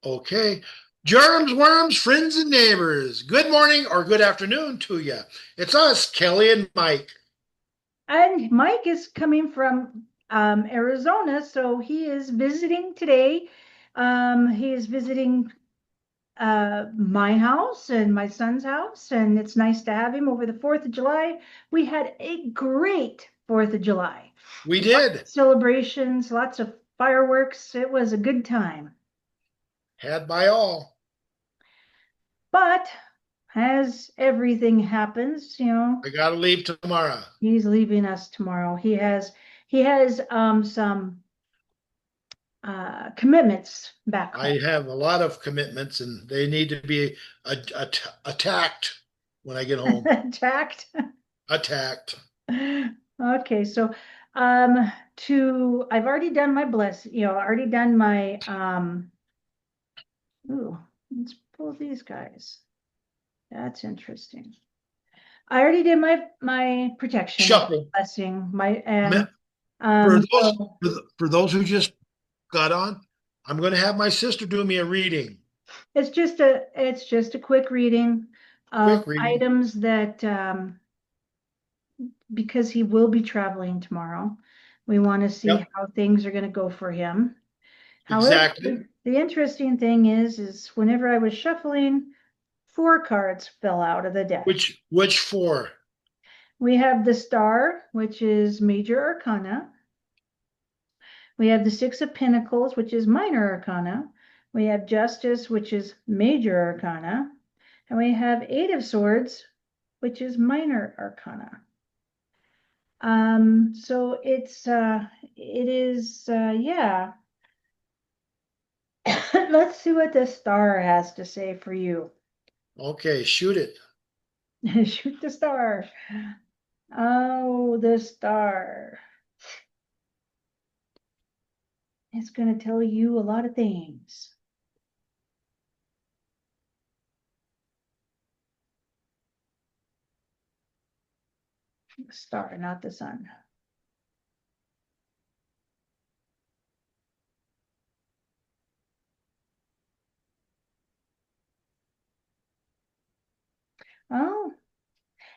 Okay. Germs, worms, friends, and neighbors. Good morning or good afternoon to you. It's us, Kelly and Mike. And Mike is coming from Arizona, so he is visiting today. He is visiting my house and my son's house, and it's nice to have him over the 4th of July. We had a great 4th of July. We Lots of did. celebrations, lots of fireworks. It was a good time. Had by all. But as everything happens, I gotta leave tomorrow. he's leaving us tomorrow. He has some commitments back home. I have a lot of commitments and they need to be attacked when I get home. Jacked. Attacked. Okay, so I've already done my already done my ooh, let's pull these guys. That's interesting. I already did my protection Shuffle. blessing, my Me- and For those so for those who just got on, I'm gonna have my sister do me a reading. it's just a quick reading of Quick reading. items that because he will be traveling tomorrow. We want to see Yep, how things are going to go for him. However, exactly. the interesting thing is whenever I was shuffling, four cards fell out of the deck. Which four? We have the Star, which is Major Arcana. We have the Six of Pentacles, which is Minor Arcana. We have Justice, which is Major Arcana. And we have Eight of Swords, which is Minor Arcana. So it is yeah. Let's see what the star has to say for you. Okay, shoot it. Shoot the star. Oh, the star. It's going to tell you a lot of things. The star, not the sun. Oh,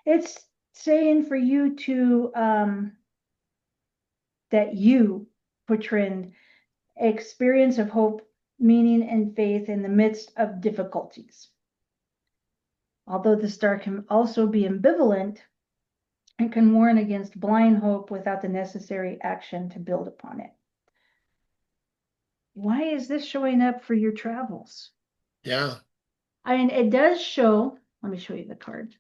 it's saying for you to that you, Bertrand, experience of hope, meaning, and faith in the midst of difficulties. Although the star can also be ambivalent, it can warn against blind hope without the necessary action to build upon it. Why is this showing up for your travels? Yeah, I mean, it does show, let me show you the card.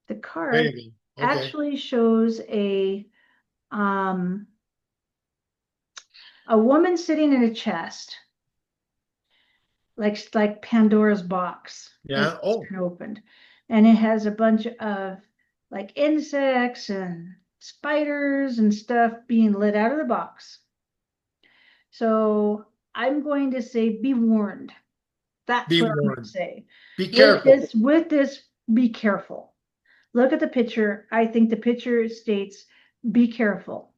The there card you go. Okay. actually shows um, a woman sitting in a chest, like Pandora's box, and Yeah. it's Oh, been opened. And it has a bunch of like insects and spiders and stuff being let out of the box. So I'm going to say be warned. That's be what I'm going to warned. say. Be With careful. this, be careful. Look at the picture. I think the picture states, be careful.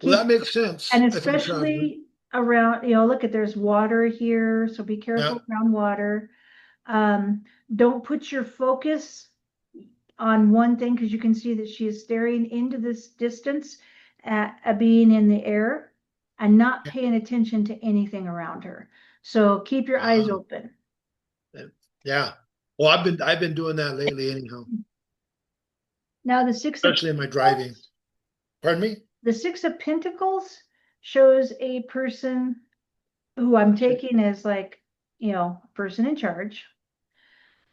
Well, Keep, that makes and sense if I'm traveling. especially around, look at there's water here, so be Yeah. careful around water. Um, don't put your focus on one thing because you can see that she is staring into this distance at a being in the air and not paying attention to anything around her. So keep your eyes Uh, open. yeah. Well, I've been doing that lately anyhow, Now the Six of especially in my driving. Pentacles, Pardon me? the Six of Pentacles shows a person who I'm taking as like, a person in charge.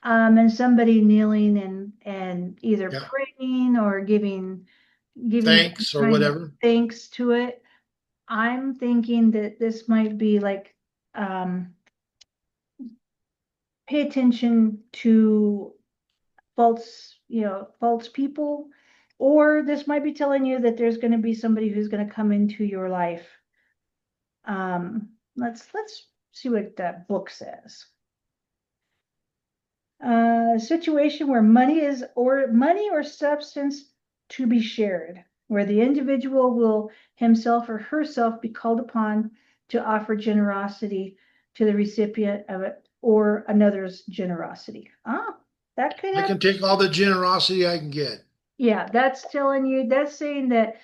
And somebody kneeling and either Yeah. praying or giving some Thanks or kind of whatever. thanks to it. I'm thinking that this might be like um, pay attention to false people, or this might be telling you that there's going to be somebody who's going to come into your life. Let's see what that book says. A situation where money or substance to be shared, where the individual will himself or herself be called upon to offer generosity to the recipient of it or another's generosity. Ah, that could I have, can take all the generosity I can get. yeah, that's telling you, that's saying that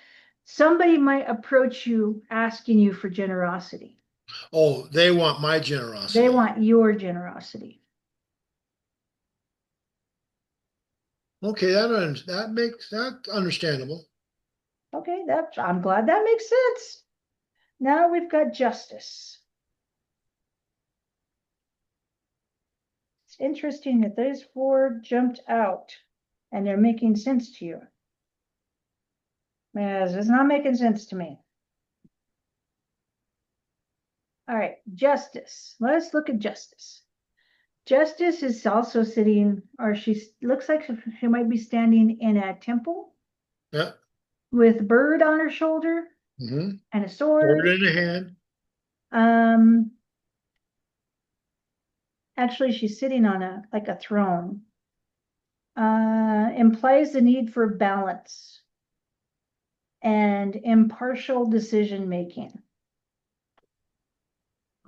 somebody might approach you asking you for generosity. Oh, they want my They generosity. want your generosity. Okay, that makes that understandable. Okay, that I'm glad that makes sense. Now we've got justice. It's interesting that those four jumped out and they're making sense to you. Yes, it's not making sense to me. All right, justice. Let's look at justice. Justice is also sitting, or she looks like she might be standing in a temple Yeah. with a bird on her shoulder Mm-hmm. and a Sword sword. in the hand. Um, Actually, she's sitting on a like a throne. Implies the need for balance and impartial decision making.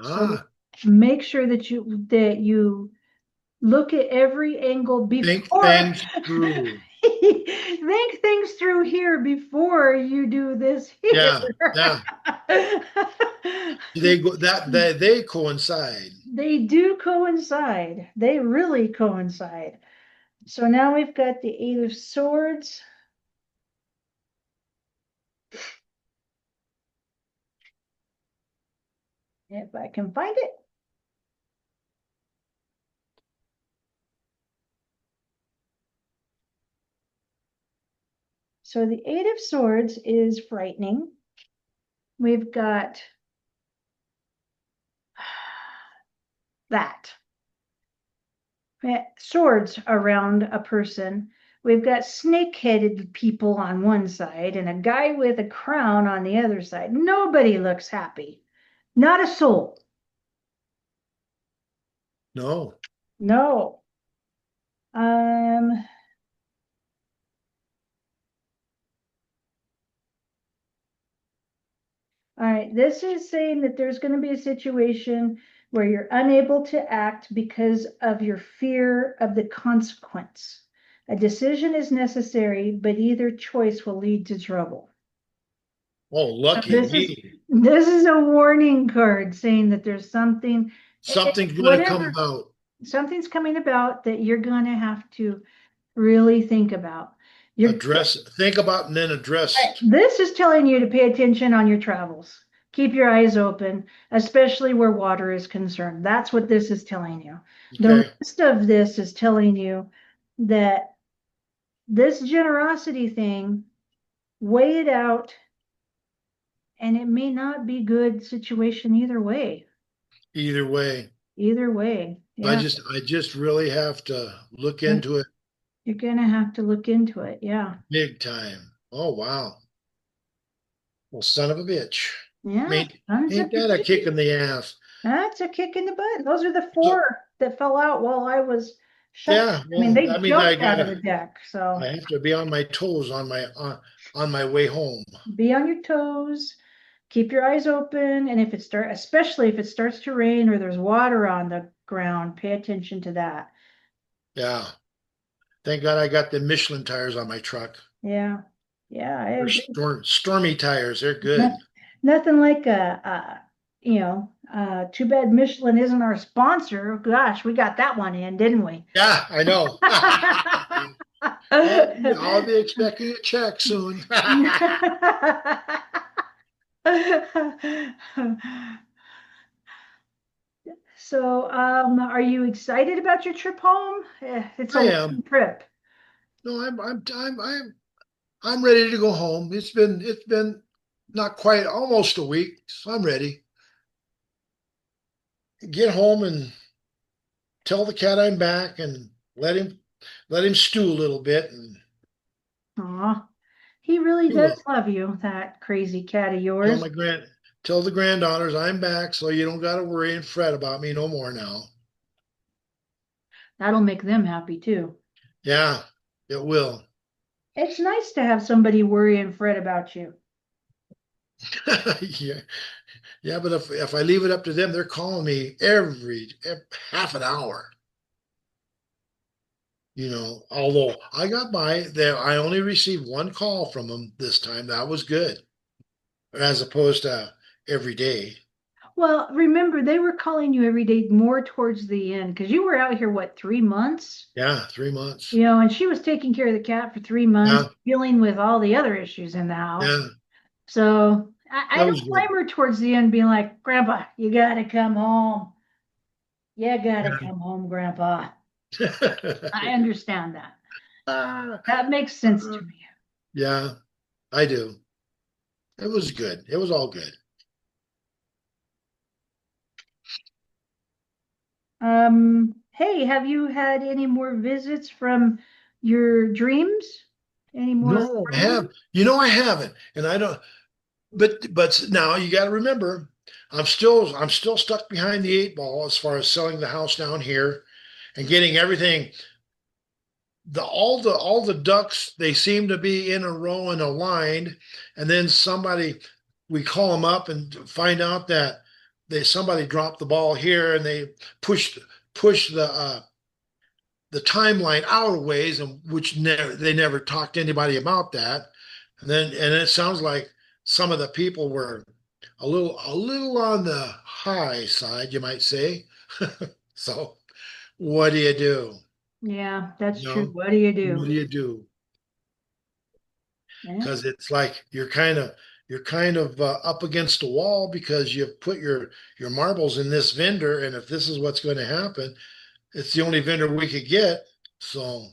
So Ah, make sure that you look at every angle think before things through. think things through here before you do this here. Yeah, yeah. They go that they coincide. They do coincide. They really coincide. So now we've got the Eight of Swords. If I can find it. So the Eight of Swords is frightening. We've got that. Swords around a person. We've got snake-headed people on one side and a guy with a crown on the other side. Nobody looks happy. Not a soul. No. No. Um, all right, this is saying that there's going to be a situation where you're unable to act because of your fear of the consequence. A decision is necessary, but either choice will lead to trouble. Oh, So lucky me. this is a warning card saying that there's something, Something's going to come whatever, about. something's coming about that you're going to have to really think about. You're Address, think about and then address. This is telling you to pay attention on your travels. Keep your eyes open, especially where water is concerned. That's what this is telling you. The Okay. rest of this is telling you that this generosity thing, weigh it out, and it may not be good situation either way. Either way, Either way, yeah. I just really have to look You're into it gonna have to look into it. Yeah. big time. Oh, wow. Well, son of a bitch. Yeah. Ain't, Tons of ain't that a kick in the ass? That's a kick in the butt. Those are the So, four that fell out while I was shut. yeah, I mean, well, they that means jumped out of the deck. I So have to be on my toes on my way home. be on your toes, keep your eyes open, and especially if it starts to rain or there's water on the ground, pay attention to that. Yeah. Thank God I got the Michelin tires on my truck. Yeah, yeah, I They're agree. stormy tires. They're No- good. Nothing like too bad Michelin isn't our sponsor. Gosh, we got that one in, didn't we? Yeah, I know. I'll be expecting a check soon. So, are you excited about your trip home? It's a I am. long trip. No, I'm ready to go home. It's been not quite almost a week, so I'm ready. Get home and tell the cat I'm back and let him stew a little bit and Aw, he really he does will. love you, that crazy cat of Tell yours. my grand tell the granddaughters I'm back so you don't gotta worry and fret about me no more now. That'll make them happy too. Yeah, it will. It's nice to have somebody worry and fret about you. Yeah. Yeah, but if I leave it up to them, they're calling me every half an hour. Although I got by there, I only received one call from them this time. That was good, as opposed to every day. Well, remember, they were calling you every day more towards the end because you were out here, what, 3 months? Yeah, 3 months. And she was taking care of the cat for 3 months, Yeah, dealing with all the other issues in the house. yeah, So I that was don't blame good. her towards the end, being like, Grandpa, you gotta come home. You gotta come home, Grandpa. I understand that. Ah, That makes sense to me. yeah, I do. It was good. It was all good. Hey, have you had any more visits from your dreams? Any more No, I friends? have. I haven't, and I don't. But now you got to remember, I'm still stuck behind the eight ball as far as selling the house down here and getting everything. All the ducks, they seem to be in a row and aligned, and then we call them up and find out that somebody dropped the ball here, and they push the timeline out a ways, and which they never talked to anybody about that. And it sounds like some of the people were a little on the high side, you might say. So what do you do? Yeah, that's You true. know, What do you what do? do you do? Yeah. Because it's like you're kind of up against the wall because you've put your marbles in this vendor, and if this is what's going to happen, it's the only vendor we could get. So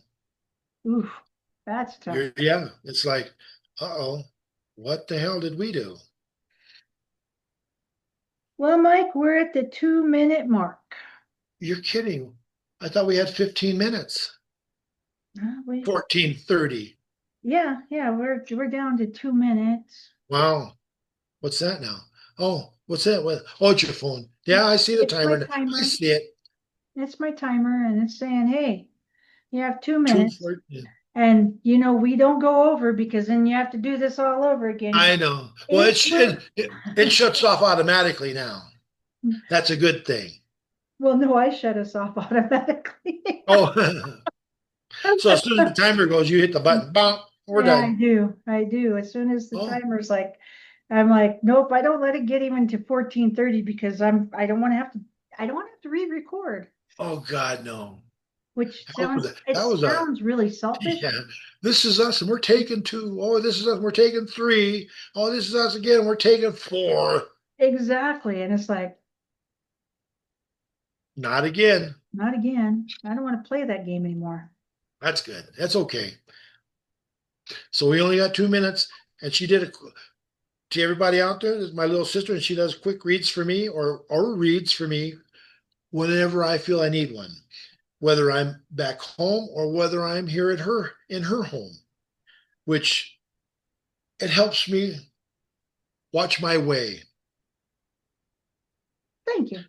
Oof, that's tough. yeah, it's like, uh-oh, what the hell did we do? Well, Mike, we're at the 2 minute mark. You're kidding. I thought we had 15 minutes. We, 14:30. yeah, we're down to 2 minutes. Wow. What's that now? Oh, what's that? Oh, it's your phone. Yeah, I see the It's my timer. I timer. see it. It's my timer, and it's saying, hey, you have 2 minutes. 2:14. And we don't go over because then you have to do this all over again. I know. Well, If we're it shuts off automatically now. That's a good thing. well, no, I shut us off automatically. Oh, so as soon as the timer goes, you hit the button. Bump. We're Yeah, I done. do. I do. As soon as the Oh, timer's like, I'm like, nope, I don't let it get even to 14:30 because I don't want to have to I don't want to have to re-record, oh God, no. which That was sounds a, it that was a sounds really selfish. Yeah, this is us, and we're taking two. Oh, this is us, and we're taking three. Oh, this is us again, and we're taking four. Exactly. And it's like, Not again. not again. I don't want to play that game anymore. That's good. That's okay. So we only got 2 minutes, and she did to everybody out there. This is my little sister, and she does quick reads for me, or reads for me whenever I feel I need one, whether I'm back home or whether I'm here at her in her home, which it helps me watch my way, Thank you.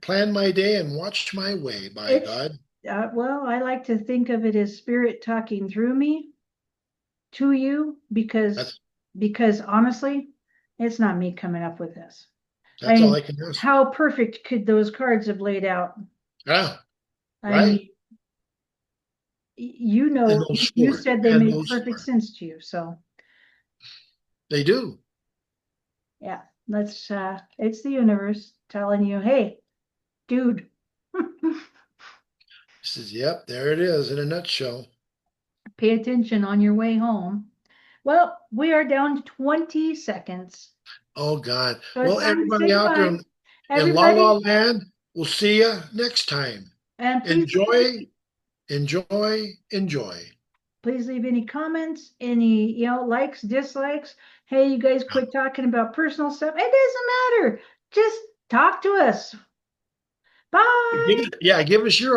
plan my day, and watch my way. By It's God, well, I like to think of it as spirit talking through me to you that's because honestly, it's not me coming up with this. I that's all mean, I can ask. how perfect could those cards have laid out? Yeah, I right. mean, And those you scores, said they and made those perfect scores, sense to you. So they do. yeah, it's the universe telling you, hey, dude, He says, "Yep, there it is in a nutshell." pay attention on your way home. Well, we are down to 20 seconds. Oh God. So it's Well, time to say everybody out there goodbye. in La La Everybody, Land, we'll see you next time. and Enjoy, enjoy, enjoy. please leave any comments, any, likes, dislikes. Hey, you guys quit talking about personal stuff. It doesn't matter. Just talk to us. Bye. Yeah, give us your